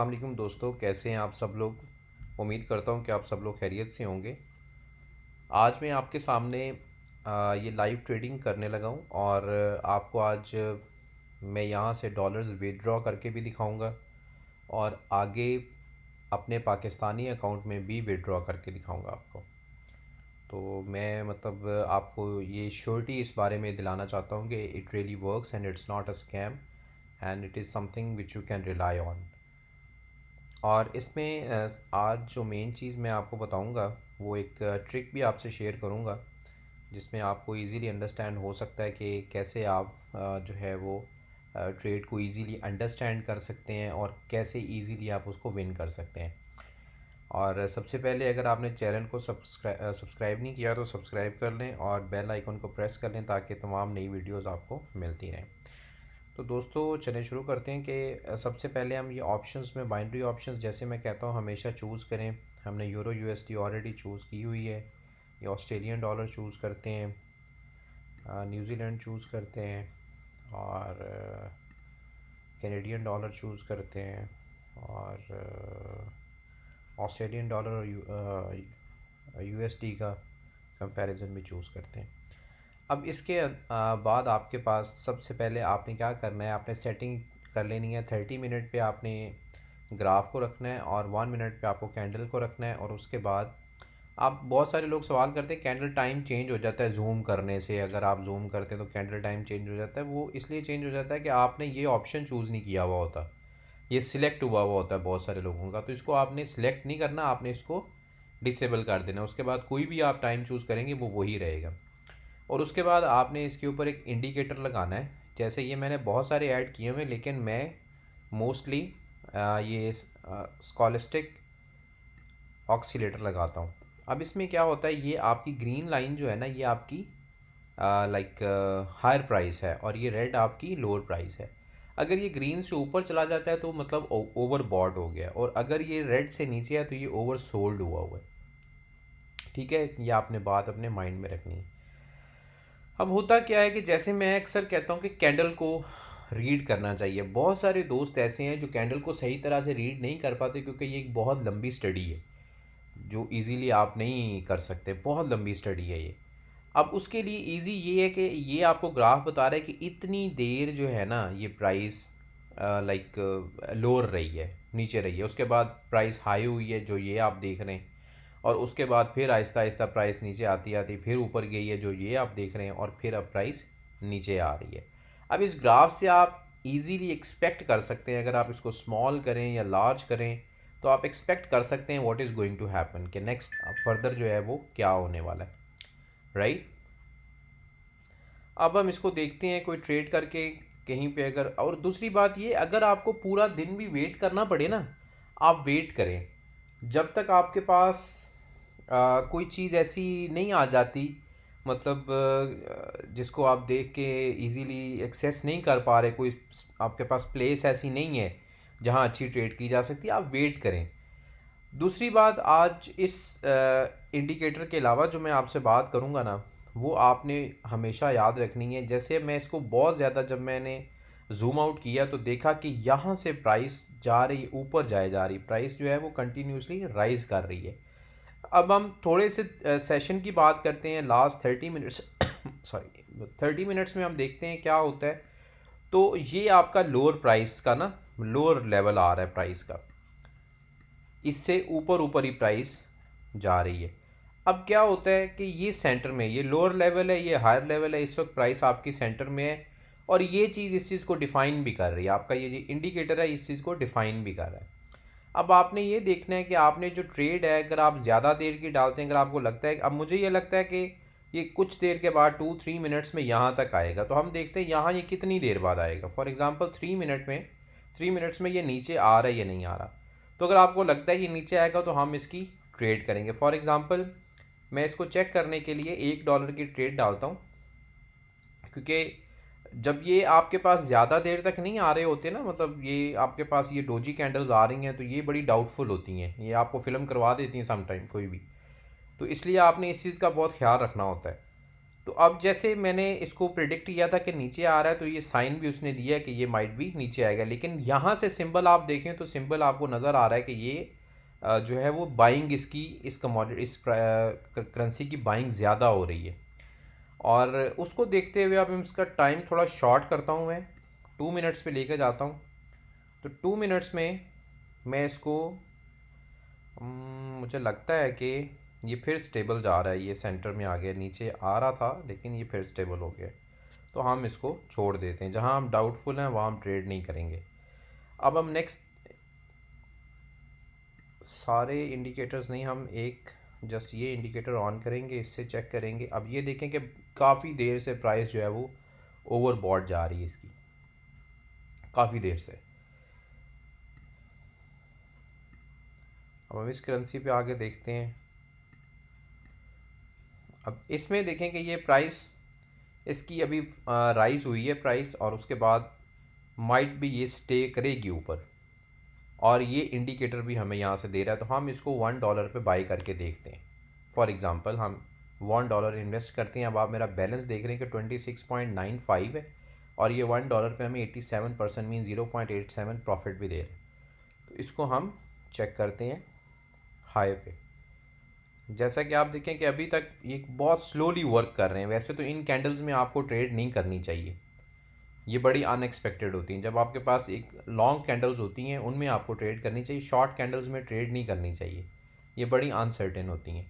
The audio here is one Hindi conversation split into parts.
वालेकुम दोस्तों, कैसे हैं आप सब लोग। उम्मीद करता हूं कि आप सब लोग खैरियत से होंगे। आज मैं आपके सामने ये लाइव ट्रेडिंग करने लगा हूं और आपको आज मैं यहां से डॉलर्स विड्रॉ करके भी दिखाऊंगा और आगे अपने पाकिस्तानी अकाउंट में भी विड्रॉ करके दिखाऊंगा आपको। तो मैं मतलब आपको ये श्योरिटी इस बारे में दिलाना चाहता हूं कि it really works and it's not a scam and it is something which you can rely on. और इसमें आज जो मेन चीज़ मैं आपको बताऊंगा वो एक ट्रिक भी आपसे शेयर करूंगा जिसमें आपको इजीली अंडरस्टैंड हो सकता है कि कैसे आप जो है वो ट्रेड को इजीली अंडरस्टैंड कर सकते हैं और कैसे इजीली आप उसको विन कर सकते हैं। और सबसे पहले अगर आपने चैनल को सब्सक्राइब नहीं किया तो सब्सक्राइब कर लें और बेल आइकन को प्रेस कर लें ताकि तमाम नई वीडियोस आपको मिलती रहें। तो दोस्तों चलिए शुरू करते हैं कि सबसे पहले हम ये ऑप्शंस में बाइनरी ऑप्शंस जैसे मैं कहता हूँ हमेशा चूज़ करें। हमने यूरो यूएसडी ऑलरेडी चूज़ की हुई है। ये ऑस्ट्रेलियन डॉलर चूज़ करते हैं, न्यूजीलैंड चूज़ करते हैं और कैनेडियन डॉलर चूज़ करते हैं और ऑस्ट्रेलियन डॉलर और यूएसडी का कंपैरिजन भी चूज़ करते हैं। अब इसके बाद आपके पास सबसे पहले आपने क्या करना है, आपने सेटिंग कर लेनी है। 30 मिनट पे आपने ग्राफ को रखना है और 1 मिनट पे आपको कैंडल को रखना है। और उसके बाद आप बहुत सारे लोग सवाल करते हैं कैंडल टाइम चेंज हो जाता है जूम करने से। अगर आप जूम करते हैं तो कैंडल टाइम चेंज हो जाता है। वो इसलिए चेंज हो जाता है कि आपने ये ऑप्शन चूज़ नहीं किया हुआ होता, ये सिलेक्ट हुआ हुआ होता है बहुत सारे लोगों का। तो इसको आपने सिलेक्ट नहीं करना, आपने इसको डिसेबल कर देना। उसके बाद कोई भी आप टाइम चूज़ करेंगे वो वही रहेगा। और उसके बाद आपने इसके ऊपर एक इंडिकेटर लगाना है। जैसे ये मैंने बहुत सारे ऐड किए हुए हैं लेकिन मैं मोस्टली ये स्कॉलिस्टिक ऑक्सीलेटर लगाता हूँ। अब इसमें क्या होता है, ये आपकी ग्रीन लाइन जो है ना ये आपकी लाइक हायर प्राइस है और ये रेड आपकी लोअर प्राइस है। अगर ये ग्रीन से ऊपर चला जाता है तो मतलब ओवर बॉट हो गया, और अगर ये रेड से नीचे है तो ये ओवर सोल्ड हुआ है। ठीक है, ये आपने बात अपने माइंड में रखनी है। अब होता क्या है कि जैसे मैं अक्सर कहता हूँ कि कैंडल को रीड करना चाहिए। बहुत सारे दोस्त ऐसे हैं जो कैंडल को सही तरह से रीड नहीं कर पाते क्योंकि ये एक बहुत लंबी स्टडी है जो इजीली आप नहीं कर सकते। बहुत लंबी स्टडी है ये। अब उसके लिए इजी ये है कि ये आपको ग्राफ बता रहा है कि इतनी देर जो है ना ये प्राइस लाइक लोअर रही है, नीचे रही है। उसके बाद प्राइस हाई हुई है जो ये आप देख रहे हैं, और उसके बाद फिर आहिस्ता आहिस्ता प्राइस नीचे आती आती फिर ऊपर गई है जो ये आप देख रहे हैं, और फिर अब प्राइस नीचे आ रही है। अब इस ग्राफ से आप इजीली एक्सपेक्ट कर सकते हैं, अगर आप इसको स्मॉल करें या लार्ज करें तो आप एक्सपेक्ट कर सकते हैं what is going to happen कि नेक्स्ट फर्दर जो है वो क्या होने वाला है, राइट। अब हम इसको देखते हैं कोई ट्रेड करके कहीं पे अगर। और दूसरी बात ये, अगर आपको पूरा दिन भी वेट करना पड़े ना, आप वेट करें जब तक आपके पास कोई चीज़ ऐसी नहीं आ जाती, मतलब जिसको आप देख के इजीली एक्सेस नहीं कर पा रहे। कोई आपके पास प्लेस ऐसी नहीं है जहां अच्छी ट्रेड की जा सकती है, आप वेट करें। दूसरी बात, आज इस इंडिकेटर के अलावा जो मैं आपसे बात करूंगा ना वो आपने हमेशा याद रखनी है। जैसे मैं इसको बहुत ज़्यादा जब मैंने जूम आउट किया तो देखा कि यहाँ से प्राइस जा रही, ऊपर जाए जा रही, प्राइस जो है वो कंटिन्यूसली राइज कर रही है। अब हम थोड़े से सेशन की बात करते हैं लास्ट 30 मिनट्स सॉरी 30 मिनट्स में हम देखते हैं क्या होता है। तो ये आपका लोअर प्राइस का ना लोअर लेवल आ रहा है प्राइस का, इससे ऊपर ऊपर ही प्राइस जा रही है। अब क्या होता है कि ये सेंटर में, ये लोअर लेवल है ये हायर लेवल है, इस वक्त प्राइस आपकी सेंटर में है और ये चीज़ इस चीज़ को डिफ़ाइन भी कर रही है। आपका ये जो इंडिकेटर है इस चीज़ को डिफ़ाइन भी कर रहा है। अब आपने ये देखना है कि आपने जो ट्रेड है अगर आप ज़्यादा देर की डालते हैं, अगर आपको लगता है, अब मुझे ये लगता है कि ये कुछ देर के बाद 2-3 मिनट्स में यहाँ तक आएगा, तो हम देखते हैं यहाँ ये कितनी देर बाद आएगा। फॉर एग्ज़ाम्पल 3 मिनट्स में ये नीचे आ रहा है या नहीं आ रहा। तो अगर आपको लगता है ये नीचे आएगा तो हम इसकी ट्रेड करेंगे। फॉर एग्ज़ाम्पल मैं इसको चेक करने के लिए $1 की ट्रेड डालता हूँ, क्योंकि जब ये आपके पास ज़्यादा देर तक नहीं आ रहे होते ना, मतलब ये आपके पास ये डोजी कैंडल्स आ रही हैं तो ये बड़ी डाउटफुल होती हैं, ये आपको फ़िल्म करवा देती हैं समटाइम कोई भी। तो इसलिए आपने इस चीज़ का बहुत ख्याल रखना होता है। तो अब जैसे मैंने इसको प्रिडिक्ट किया था कि नीचे आ रहा है, तो ये साइन भी उसने दिया है कि ये माइट भी नीचे आएगा, लेकिन यहाँ से सिंबल आप देखें तो सिंबल आपको नज़र आ रहा है कि ये जो है वो बाइंग इसकी इस कमोडिटी इस करेंसी की बाइंग ज़्यादा हो रही है। और उसको देखते हुए अब इसका टाइम थोड़ा शॉर्ट करता हूँ मैं, 2 मिनट्स पे लेकर जाता हूँ। तो 2 मिनट्स में मैं इसको मुझे लगता है कि ये फिर स्टेबल जा रहा है, ये सेंटर में आ गया, नीचे आ रहा था लेकिन ये फिर स्टेबल हो गया। तो हम इसको छोड़ देते हैं, जहाँ हम डाउटफुल हैं वहाँ हम ट्रेड नहीं करेंगे। अब हम नेक्स्ट सारे इंडिकेटर्स नहीं, हम एक जस्ट ये इंडिकेटर ऑन करेंगे, इससे चेक करेंगे। अब ये देखें कि काफ़ी देर से प्राइस जो है वो ओवरबॉट जा रही है इसकी, काफ़ी देर से। अब हम इस करेंसी पे आगे देखते हैं। अब इसमें देखें कि ये प्राइस इसकी अभी राइज हुई है प्राइस, और उसके बाद माइट भी ये स्टे करेगी ऊपर, और ये इंडिकेटर भी हमें यहाँ से दे रहा है। तो हम इसको $1 पे बाई करके देखते हैं। फॉर एग्ज़ाम्पल हम $1 इन्वेस्ट करते हैं। अब आप मेरा बैलेंस देख रहे हैं कि 26.95 है, और ये $1 पे हमें 87% मीन 0.87 प्रॉफिट भी दे रहे हैं। तो इसको हम चेक करते हैं हाई पे। जैसा कि आप देखें कि अभी तक ये बहुत स्लोली वर्क कर रहे हैं। वैसे तो इन कैंडल्स में आपको ट्रेड नहीं करनी चाहिए, ये बड़ी अनएक्सपेक्टेड होती हैं। जब आपके पास एक लॉन्ग कैंडल्स होती हैं उनमें आपको ट्रेड करनी चाहिए, शॉर्ट कैंडल्स में ट्रेड नहीं करनी चाहिए, ये बड़ी अनसर्टेन होती हैं।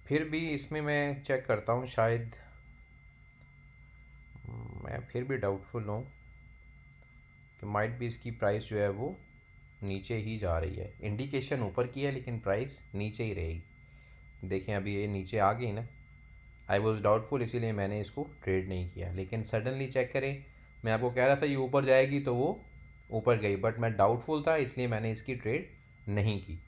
फिर भी इसमें मैं चेक करता हूँ, शायद मैं फिर भी डाउटफुल हूँ कि माइट भी इसकी प्राइस जो है वो नीचे ही जा रही है। इंडिकेशन ऊपर की है लेकिन प्राइस नीचे ही रहेगी। देखें अभी ये नीचे आ गई ना। आई वॉज डाउटफुल, इसीलिए मैंने इसको ट्रेड नहीं किया, लेकिन सडनली चेक करें, मैं आपको कह रहा था ये ऊपर जाएगी तो वो ऊपर गई, बट मैं डाउटफुल था इसलिए मैंने इसकी ट्रेड नहीं की।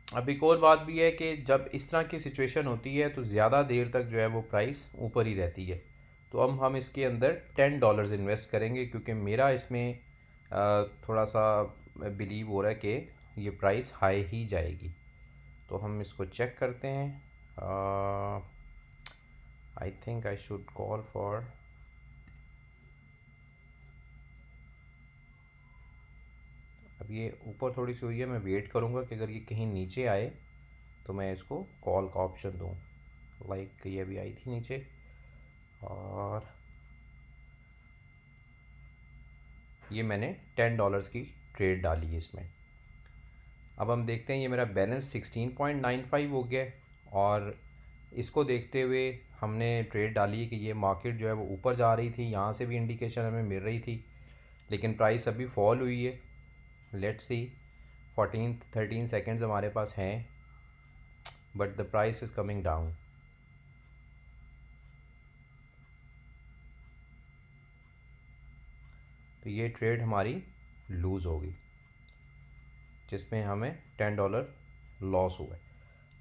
अब एक और बात भी है कि जब इस तरह की सिचुएशन होती है तो ज़्यादा देर तक जो है वो प्राइस ऊपर ही रहती है। तो अब हम इसके अंदर $10 इन्वेस्ट करेंगे, क्योंकि मेरा इसमें थोड़ा सा बिलीव हो रहा है कि ये प्राइस हाई ही जाएगी। तो हम इसको चेक करते हैं। I think I should call for, अब ये ऊपर थोड़ी सी हुई है, मैं वेट करूँगा कि अगर ये कहीं नीचे आए तो मैं इसको कॉल का ऑप्शन दूँ। लाइक ये अभी आई थी नीचे, और ये मैंने $10 की ट्रेड डाली है इसमें। अब हम देखते हैं ये मेरा बैलेंस 16.95 हो गया है, और इसको देखते हुए हमने ट्रेड डाली है कि ये मार्केट जो है वो ऊपर जा रही थी, यहाँ से भी इंडिकेशन हमें मिल रही थी, लेकिन प्राइस अभी फॉल हुई है। लेट्स सी, 14-13 सेकेंड्स हमारे पास हैं, but the price is coming down. तो ये ट्रेड हमारी लूज़ होगी, जिसमें हमें $10 लॉस हुआ है।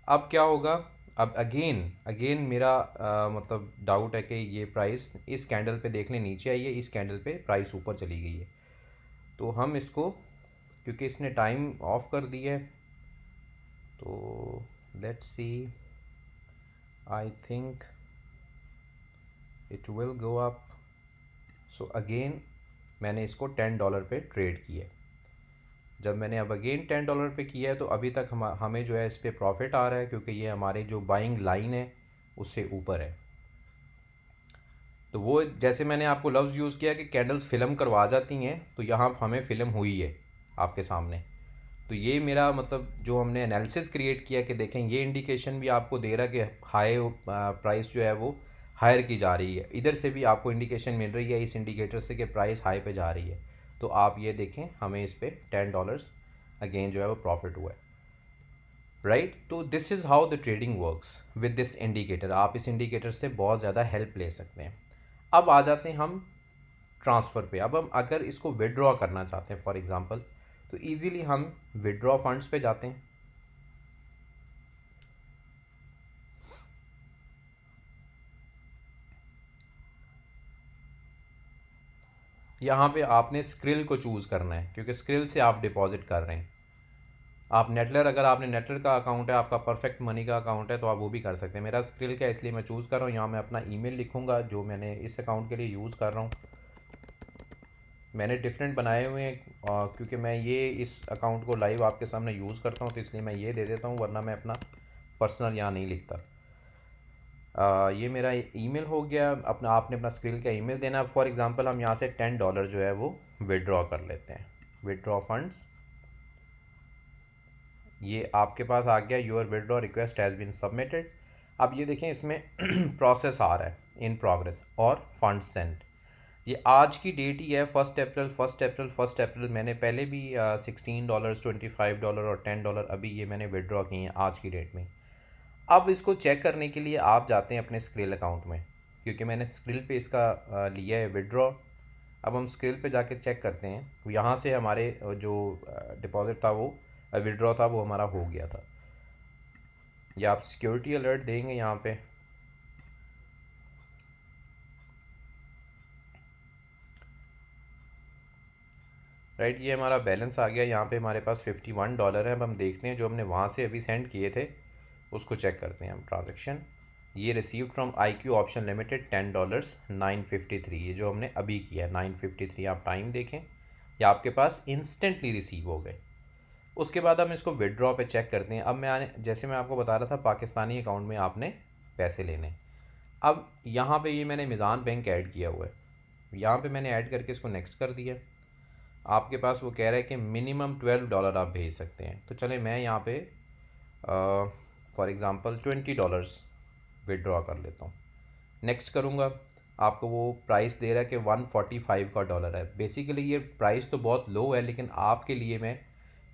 अब क्या होगा? अब अगेन अगेन मेरा मतलब डाउट है कि ये प्राइस इस कैंडल पे देखने नीचे आई है, इस कैंडल पे प्राइस ऊपर चली गई है। तो हम इसको, क्योंकि इसने टाइम ऑफ कर दिया है, तो let's see, I think it will go up. So again मैंने इसको $10 पे ट्रेड किया है। जब मैंने अब अगेन $10 पे किया है तो अभी तक हमें जो है इस पर प्रॉफिट आ रहा है, क्योंकि ये हमारे जो बाइंग लाइन है उससे ऊपर है। तो वो जैसे मैंने आपको लफ्ज़ यूज़ किया कि कैंडल्स फिल्म करवा जाती हैं, तो यहाँ हमें फ़िल्म हुई है आपके सामने। तो ये मेरा मतलब जो हमने एनालिसिस क्रिएट किया कि देखें ये इंडिकेशन भी आपको दे रहा है कि हाई प्राइस जो है वो हायर की जा रही है। इधर से भी आपको इंडिकेशन मिल रही है इस इंडिकेटर से कि प्राइस हाई पे जा रही है। तो आप ये देखें हमें इस पर $10 अगेन जो है वो प्रॉफिट हुआ है, राइट। तो this is how the trading works with this indicator. आप इस इंडिकेटर से बहुत ज़्यादा हेल्प ले सकते हैं। अब आ जाते हैं हम ट्रांसफ़र पे। अब हम अगर इसको विड्रॉ करना चाहते हैं फॉर एग्ज़ाम्पल, तो इजीली हम विड्रॉ फंड्स पे जाते हैं। यहाँ पे आपने स्क्रिल को चूज़ करना है, क्योंकि स्क्रिल से आप डिपॉजिट कर रहे हैं। आप नेटलर, अगर आपने नेटलर का अकाउंट है, आपका परफेक्ट मनी का अकाउंट है, तो आप वो भी कर सकते हैं। मेरा स्क्रिल का इसलिए मैं चूज़ कर रहा हूँ, यहाँ मैं अपना ईमेल लिखूँगा जो मैंने इस अकाउंट के लिए यूज़ कर रहा हूँ। मैंने डिफरेंट बनाए हुए हैं क्योंकि मैं ये इस अकाउंट को लाइव आपके सामने यूज़ करता हूँ, तो इसलिए मैं ये दे देता हूँ, वरना मैं अपना पर्सनल यहाँ नहीं लिखता। ये मेरा ईमेल हो गया। अपना आपने अपना स्क्रिल का ईमेल देना। फॉर एग्ज़ाम्पल हम यहाँ से $10 जो है वो विड्रॉ कर लेते हैं। विड्रॉ फंड्स, ये आपके पास आ गया, your withdraw request has been submitted. अब ये देखें इसमें प्रोसेस आ रहा है, इन प्रोग्रेस और फंड सेंट। ये आज की डेट ही है, 1 अप्रैल 1 अप्रैल 1 अप्रैल। मैंने पहले भी $16, $25 और $10 अभी ये मैंने विड्रॉ किए हैं आज की डेट में। अब इसको चेक करने के लिए आप जाते हैं अपने स्क्रिल अकाउंट में, क्योंकि मैंने स्क्रिल पे इसका लिया है विड्रॉ। अब हम स्क्रिल पे जाके चेक करते हैं, यहाँ से हमारे जो डिपॉजिट था वो विड्रॉ था वो हमारा हो गया था। ये आप सिक्योरिटी अलर्ट देंगे यहाँ पे, राइट। ये हमारा बैलेंस आ गया, यहाँ पे हमारे पास $51 है। अब हम देखते हैं जो हमने वहाँ से अभी सेंड किए थे उसको चेक करते हैं हम। ट्रांजेक्शन, ये receive from IQ option limited $10 953, ये जो हमने अभी किया है 953। आप टाइम देखें, ये आपके पास इंस्टेंटली रिसीव हो गए। उसके बाद हम इसको विड्रॉ पे चेक करते हैं। अब मैं जैसे मैं आपको बता रहा था, पाकिस्तानी अकाउंट में आपने पैसे लेने। अब यहाँ पे ये मैंने मिज़ान बैंक ऐड किया हुआ है, यहाँ पे मैंने ऐड करके इसको नेक्स्ट कर दिया। आपके पास वो कह रहा है कि मिनिमम $12 आप भेज सकते हैं, तो चले मैं यहाँ पे फॉर एग्ज़ाम्पल $20 विड्रॉ कर लेता हूँ। नेक्स्ट करूँगा, आपको वो प्राइस दे रहा है कि 145 का डॉलर है। बेसिकली ये प्राइस तो बहुत लो है, लेकिन आपके लिए मैं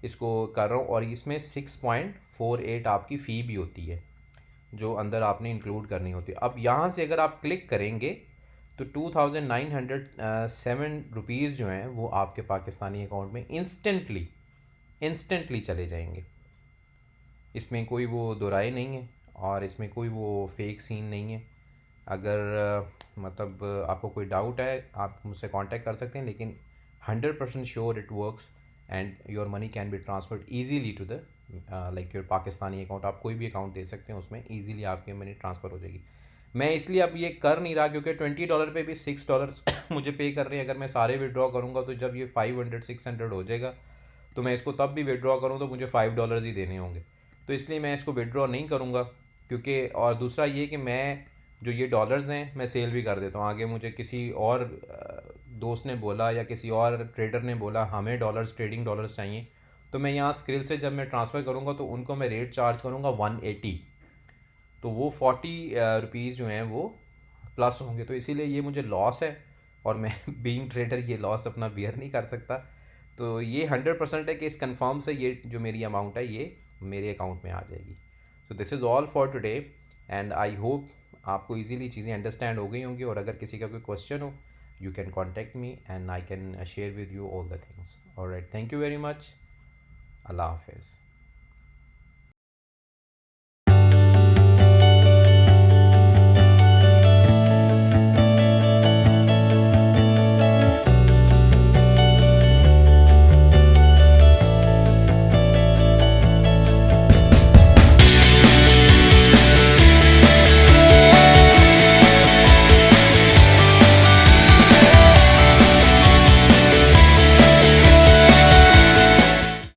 इसको कर रहा हूँ। और इसमें 6.48 आपकी फ़ी भी होती है जो अंदर आपने इंक्लूड करनी होती है। अब यहाँ से अगर आप क्लिक करेंगे तो 2907 रुपीज़ जो हैं वो आपके पाकिस्तानी अकाउंट में इंस्टेंटली चले जाएंगे। इसमें कोई वो दोराई नहीं है और इसमें कोई वो फेक सीन नहीं है। अगर मतलब आपको कोई डाउट है आप मुझसे कांटेक्ट कर सकते हैं, लेकिन 100% sure it works and your money can be transferred easily to the like your Pakistani account. आप कोई भी अकाउंट दे सकते हैं, उसमें ईजीली आपकी मनी ट्रांसफ़र हो जाएगी। मैं इसलिए अब ये कर नहीं रहा क्योंकि $20 पे भी $6 मुझे पे कर रहे हैं। अगर मैं सारे विड्रॉ करूँगा तो जब ये 500 600 हो जाएगा तो मैं इसको तब भी विड्रॉ करूँ तो मुझे $5 ही देने होंगे। तो इसलिए मैं इसको विड्रॉ नहीं करूँगा, क्योंकि और दूसरा ये कि मैं जो ये डॉलर्स हैं मैं सेल भी कर देता हूँ। आगे मुझे किसी और दोस्त ने बोला या किसी और ट्रेडर ने बोला हमें डॉलर्स, ट्रेडिंग डॉलर्स चाहिए, तो मैं यहाँ स्क्रिल से जब मैं ट्रांसफ़र करूँगा तो उनको मैं रेट चार्ज करूँगा 180, तो वो 40 रुपीज़ जो हैं वो प्लस होंगे। तो इसीलिए ये मुझे लॉस है और मैं बीइंग ट्रेडर ये लॉस अपना बियर नहीं कर सकता। तो ये 100% है कि इस कंफर्म से ये जो मेरी अमाउंट है ये मेरे अकाउंट में आ जाएगी। So this is all for today and I hope आपको इजीली चीज़ें अंडरस्टैंड हो गई होंगी। और अगर किसी का कोई क्वेश्चन हो you can contact me and I can share with you all the things. Alright, thank you very much. अल्लाह हाफिज़।